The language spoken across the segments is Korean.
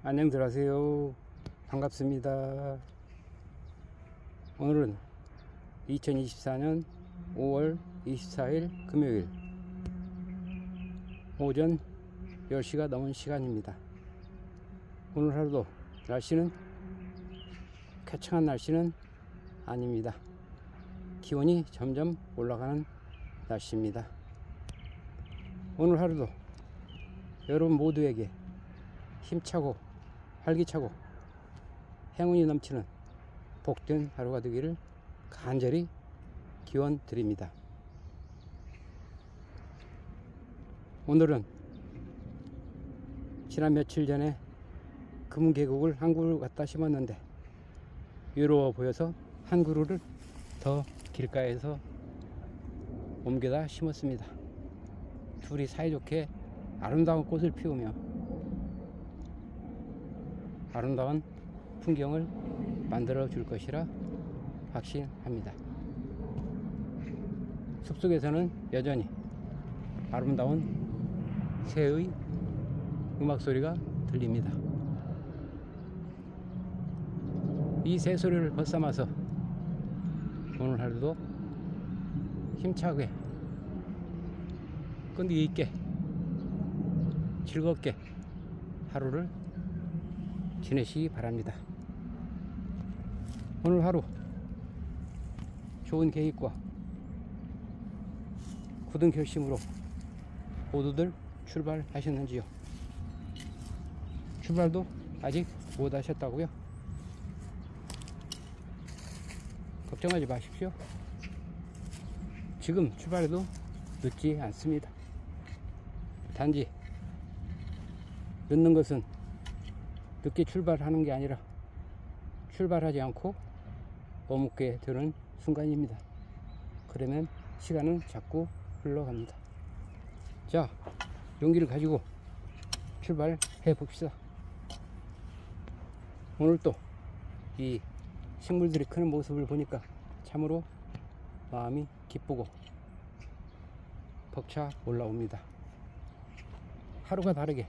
안녕들 하세요. 반갑습니다. 오늘은 2024년 5월 24일 금요일 오전 10시가 넘은 시간입니다. 오늘 하루도 날씨는 쾌청한 날씨는 아닙니다. 기온이 점점 올라가는 날씨입니다. 오늘 하루도 여러분 모두에게 힘차고 활기차고 행운이 넘치는 복된 하루가 되기를 간절히 기원 드립니다. 오늘은 지난 며칠 전에 금계국을 한 그루 갖다 심었는데 외로워 보여서 한 그루를 더 길가에서 옮겨다 심었습니다. 둘이 사이좋게 아름다운 꽃을 피우며 아름다운 풍경을 만들어 줄 것이라 확신합니다. 숲속에서는 여전히 아름다운 새의 음악 소리가 들립니다. 이 새 소리를 벗삼아서 오늘 하루도 힘차게 끈기 있게 즐겁게 하루를 지내시기 바랍니다. 오늘 하루 좋은 계획과 굳은 결심으로 모두들 출발하셨는지요? 출발도 아직 못 하셨다고요? 걱정하지 마십시오. 지금 출발해도 늦지 않습니다. 단지 늦는 것은 늦게 출발하는 게 아니라 출발하지 않고 머뭇게 되는 순간입니다. 그러면 시간은 자꾸 흘러갑니다. 자, 용기를 가지고 출발해 봅시다. 오늘 또 이 식물들이 크는 모습을 보니까 참으로 마음이 기쁘고 벅차 올라옵니다. 하루가 다르게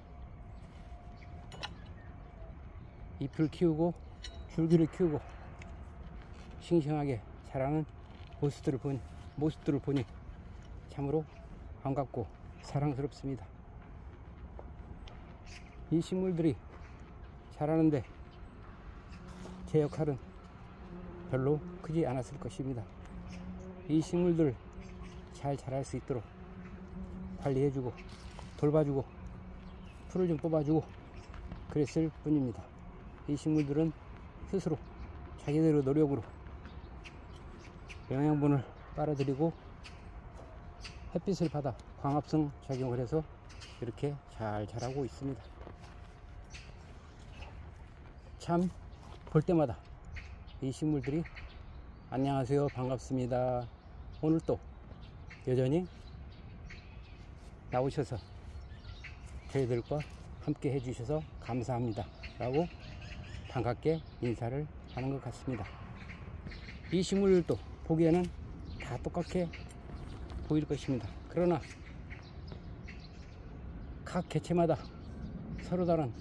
잎을 키우고 줄기를 키우고 싱싱하게 자라는 모습들을 보니 참으로 반갑고 사랑스럽습니다. 이 식물들이 자라는데 제 역할은 별로 크지 않았을 것입니다. 이 식물들 잘 자랄 수 있도록 관리해주고 돌봐주고 풀을 좀 뽑아주고 그랬을 뿐입니다. 이 식물들은 스스로 자기들의 노력으로 영양분을 빨아들이고 햇빛을 받아 광합성 작용을 해서 이렇게 잘 자라고 있습니다. 참 볼 때마다 이 식물들이 안녕하세요, 반갑습니다, 오늘 또 여전히 나오셔서 저희들과 함께 해주셔서 감사합니다 라고 반갑게 인사를 하는 것 같습니다. 이 식물들도 보기에는 다 똑같게 보일 것입니다. 그러나 각 개체마다 서로 다른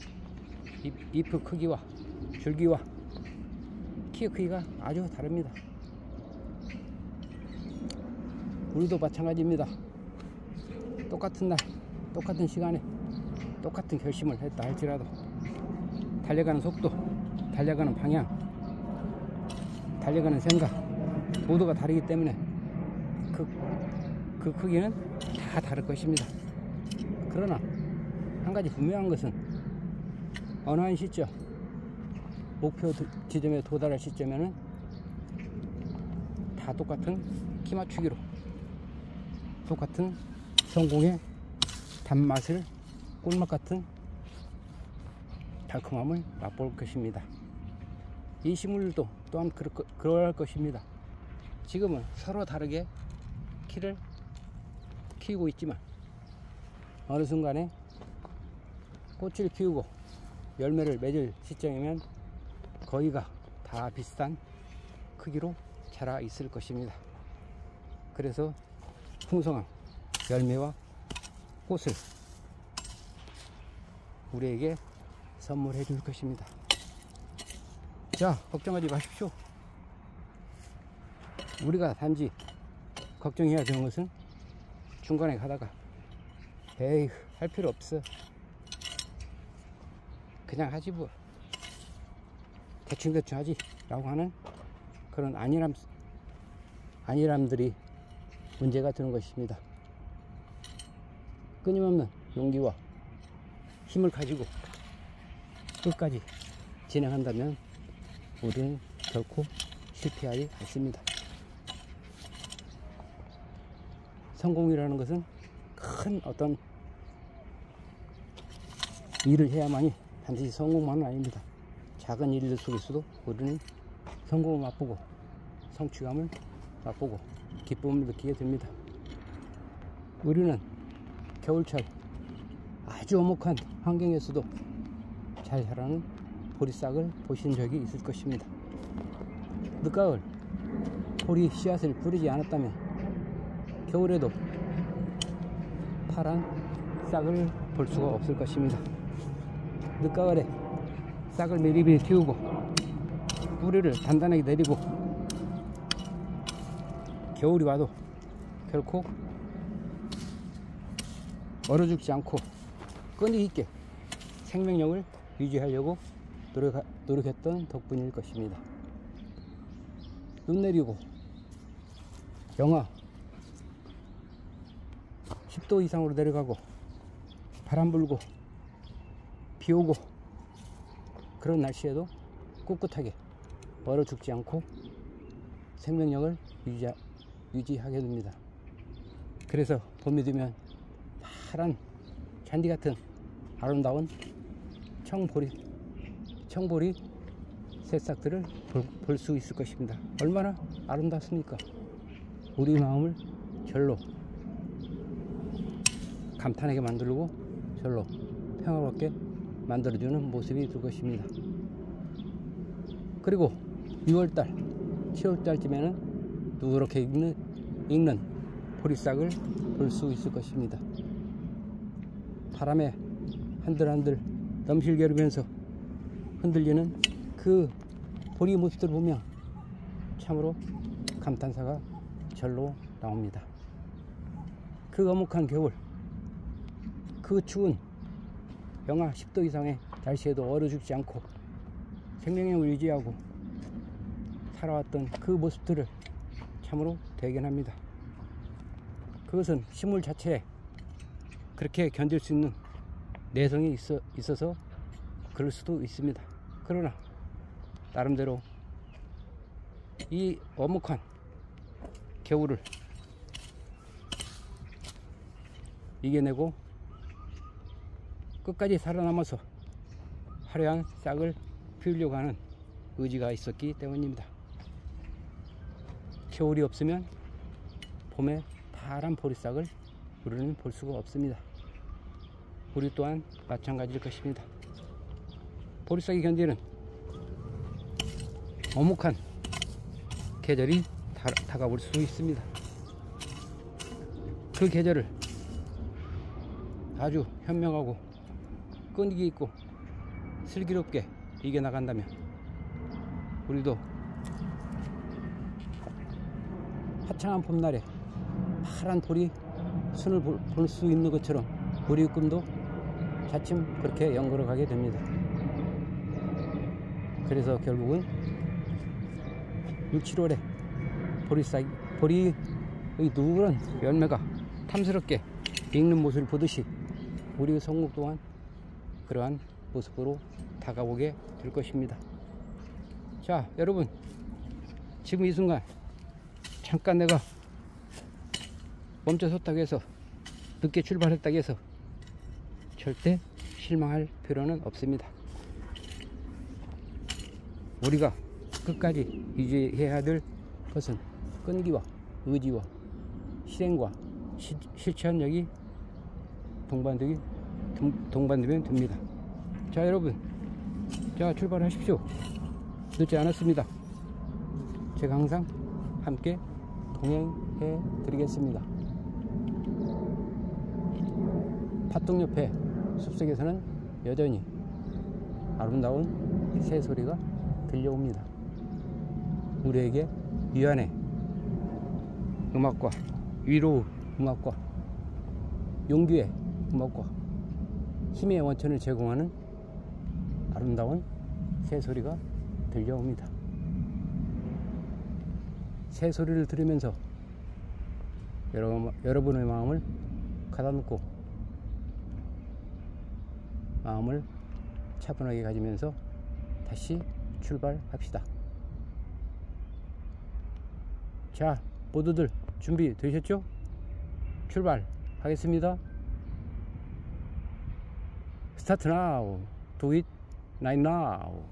잎의 크기와 줄기와 키의 크기가 아주 다릅니다. 우리도 마찬가지입니다. 똑같은 날 똑같은 시간에 똑같은 결심을 했다 할지라도 달려가는 속도, 달려가는 방향, 달려가는 생각 모두가 다르기 때문에 그 크기는 다 다를 것입니다. 그러나 한 가지 분명한 것은 어느 한 시점 목표 지점에 도달할 시점에는 다 똑같은 키 맞추기로 똑같은 성공의 단맛을 꿀맛 같은 달콤함을 맛볼 것입니다. 이 식물도 또한 그럴 것입니다. 지금은 서로 다르게 키를 키우고 있지만 어느 순간에 꽃을 피우고 열매를 맺을 시점이면 거의가 다 비슷한 크기로 자라 있을 것입니다. 그래서 풍성한 열매와 꽃을 우리에게 선물해 줄 것입니다. 자, 걱정하지 마십시오. 우리가 단지 걱정해야 되는 것은 중간에 가다가 에이 할 필요 없어, 그냥 하지 뭐, 대충 하지 라고 하는 그런 안일함들이 문제가 되는 것입니다. 끊임없는 용기와 힘을 가지고 끝까지 진행한다면 우리는 결코 실패하지 않습니다. 성공이라는 것은 큰 어떤 일을 해야만이 반드시 성공만은 아닙니다. 작은 일들 속에서도 우리는 성공을 맛보고 성취감을 맛보고 기쁨을 느끼게 됩니다. 우리는 겨울철 아주 엄혹한 환경에서도 잘 자라는 보리싹을 보신 적이 있을 것입니다. 늦가을 보리 씨앗을 뿌리지 않았다면 겨울에도 파란 싹을 볼 수가 없을 것입니다. 늦가을에 싹을 미리미리 틔우고 뿌리를 단단하게 내리고 겨울이 와도 결코 얼어 죽지 않고 끈기 있게 생명력을 유지하려고 노력했던 덕분일 것입니다. 눈 내리고 영하 10도 이상으로 내려가고 바람 불고 비 오고 그런 날씨에도 꿋꿋하게 얼어 죽지 않고 생명력을 유지하게 됩니다. 그래서 봄이 되면 파란 잔디 같은 아름다운 청보리 새싹들을 볼 수 있을 것입니다. 얼마나 아름답습니까? 우리 마음을 절로 감탄하게 만들고 절로 평화롭게 만들어주는 모습이 될 것입니다. 그리고 6월달, 7월달쯤에는 누렇게 익는 보리싹을 볼 수 있을 것입니다. 바람에 한들한들 넘실거리면서 흔들리는 그 보리 모습들을 보면 참으로 감탄사가 절로 나옵니다. 그 엄혹한 겨울, 그 추운 영하 10도 이상의 날씨에도 얼어 죽지 않고 생명력을 유지하고 살아왔던 그 모습들을 참으로 대견합니다. 그것은 식물 자체에 그렇게 견딜 수 있는 내성이 있어서 그럴 수도 있습니다. 그러나 나름대로 이 엄혹한 겨울을 이겨내고 끝까지 살아남아서 화려한 싹을 피우려고 하는 의지가 있었기 때문입니다. 겨울이 없으면 봄에 파란 보리싹을 우리는 볼 수가 없습니다. 우리 또한 마찬가지일 것입니다. 보리싹이 견디는 엄혹한 계절이 다가올 수 있습니다. 그 계절을 아주 현명하고 끈기 있고 슬기롭게 이겨나간다면 우리도 화창한 봄날에 파란 보리 순을 볼 수 있는 것처럼 우리의 꿈도 차츰 그렇게 연걸어 가게 됩니다. 그래서 결국은 6, 7월에 보리의 누런 열매가 탐스럽게 익는 모습을 보듯이 우리의 성공 또한 그러한 모습으로 다가오게 될 것입니다. 자, 여러분, 지금 이 순간 잠깐 내가 멈춰섰다고 해서 늦게 출발했다고 해서 절대 실망할 필요는 없습니다. 우리가 끝까지 유지해야 될 것은 끈기와 의지와 실행과 실천력이 동반되면 됩니다. 자, 여러분, 자, 출발하십시오. 늦지 않았습니다. 제가 항상 함께 동행해 드리겠습니다. 팥동 옆에 숲속에서는 여전히 아름다운 새 소리가 들려옵니다. 우리에게 위안의 음악과 위로의 음악과 용기의 음악과 힘의 원천을 제공하는 아름다운 새 소리가 들려옵니다. 새 소리를 들으면서 여러분의 마음을 가다놓고 마음을 차분하게 가지면서 다시 출발합시다. 자, 모두들 준비 되셨죠? 출발하겠습니다. 스타트 now. Do it right now.